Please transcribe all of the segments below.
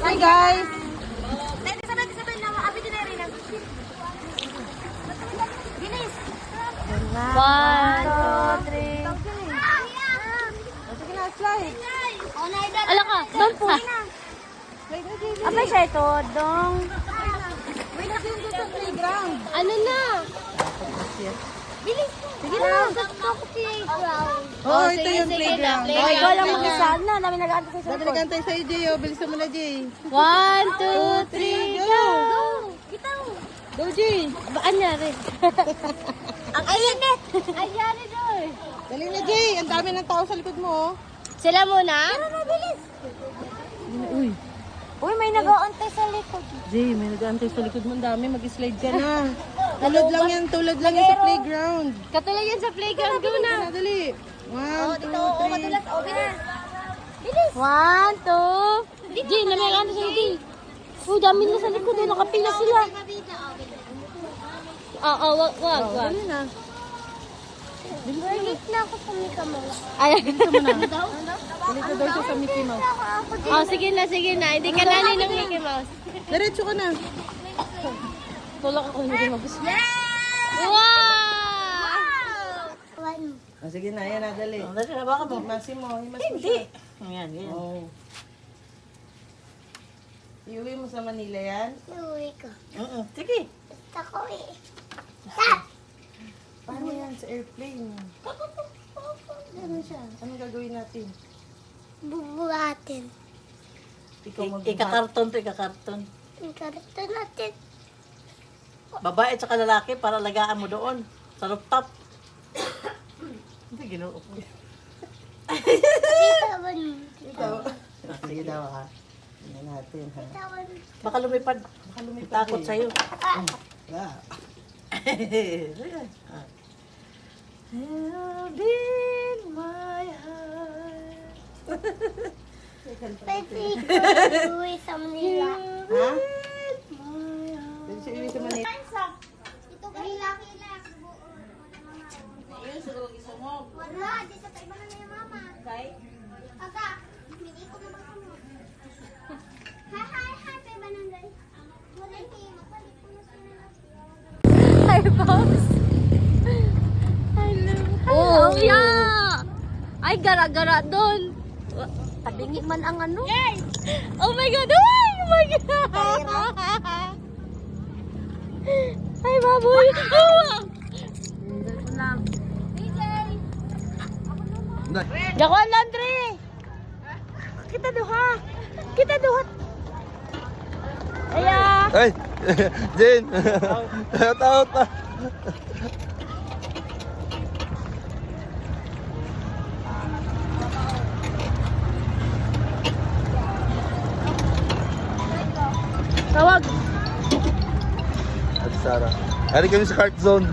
Hi guys! Sabay na abi din rin. Bilis. 1, 2, 3. Sige na, slide. Ala ka, doon po. Slide na, Jay. Abay siya ito, dong. Wait na yung doon sa playground. Ano na? Bilis. Sige na. Oh, ito yung playground. Oh, ikaw lang mag-isa na. Dami nag-aantay sa Dami nagantay sa'yo, Jay. Oh, bilisan mo na, Jay. 1, 2, 3, go! Kita mo. Go, Jay. Baan niya rin? Ang init! Ayan ito eh. Dali na, Jay. Ang dami ng tao sa likod mo, oh. Sila muna? Tara na, bilis. Uy. Uy, may nag-aantay sa likod. Jay, may nag-aantay sa likod mo. Ang dami. Mag-slide ka na. Tulad lang yan sa playground. Katulad yan sa playground ko na. Dali. 1, 2, 3. Oh, bilis. Bilis. 1, 2. Jay, na may ano sa'yo, Jay. Uy, dami na sa likod. Nakapila sila. Wag. Dali na. Galit na ako sa Mika Mouse. Ay, dito mo na. Dito daw siya sa Mickey Mouse. Sige na. Hindi ka nani ng Mickey Mouse. Diretso ka na. Tulak ako hindi mag-gusto. Wow! Sige na, yan na, dali. Dali na, baka mo. Himasin mo siya. Ayan. Oh. Iuwi mo sa Manila yan? Uwi ko. Sige. Gusto ko eh. Paano yan sa airplane? Ano siya? Anong gagawin natin? Bubuhatin. Ikaw Ikakarton to, ikakarton. Ang karito natin. Babae at saka lalaki para lagaan mo doon. Sa rooftop. Hindi, ginoo ko. Bitawan. Ikaw. Sige daw ha. Tingnan natin ha. Bitawan. Baka lumipad. Takot sa'yo. Ah. Held in my heart. Pwede ko uwi sa Manila. Ha? Pwede siya iuwi sa Manila. Ito kay Laki lang. Wala, dito tayo ba na yung mama? Aga, hindi ko na ano. Hi, tayo ba nang guys? Wala yung magpalit ko na sila. Hi, boss. Hello. Oh, yeah. Ay, gara-gara doon. Tabingi man ang ano. Oh my God. Oh my God. Hi, baboy. Oh. Jakuan laundry. Kita duha. Aya. Ay! Jane! Out! Tawag. Ate Sarah. Hari kami sa cart zone.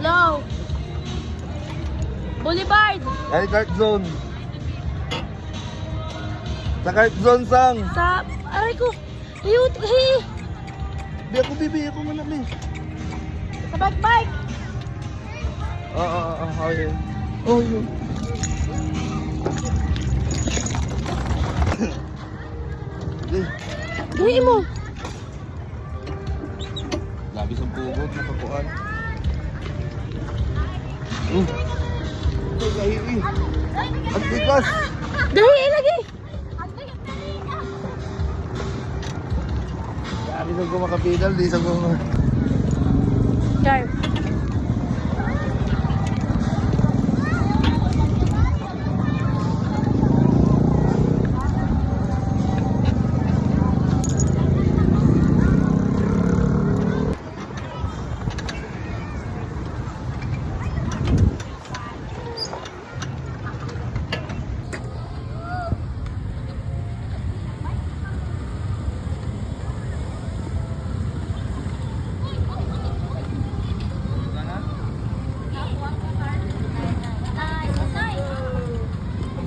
Low. Boulevard. Hari cart zone. Sa cart zone, Sang. Sa, aray ko. Ayun, hey. Bibi ako muna, Min. Sa bike. Okay. Oh, yun. Hindi. Gawin mo. Labi sa pugod, nakakuan. Kahihi. Ang tikas. Dali, lagi. Dami sa kumakapidal, di sa kuma. Char.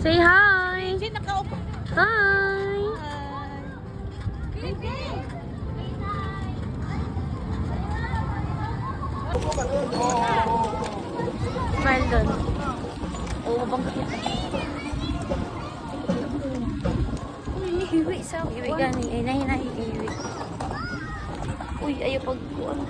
Say hi. Hi. Smile doon. Oo, bang kita. Uy, hiwi sa iwi gani. Ay, nahinay iwi. Uy, ayaw pagkuhan.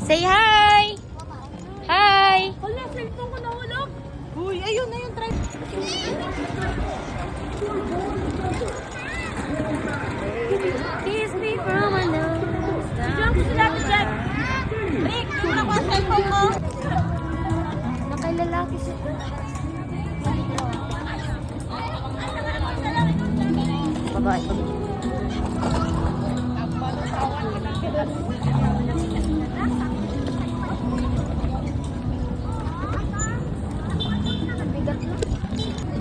Say hi! Hi! Hala, cellphone ko nahulog. Uy, ayun na yung try. Kiss me from a nose. Diyan ko sila ako dyan. Rick, yung nakuha ang cellphone ko. Nakailalaki siya. Babae.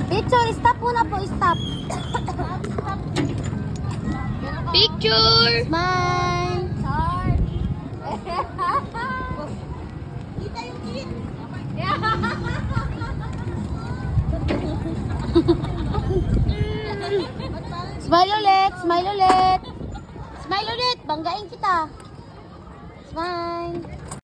Picture, stop muna po, stop. Picture! Smile. Smile ulit, smile ulit. Smile ulit, banggain kita. Smile.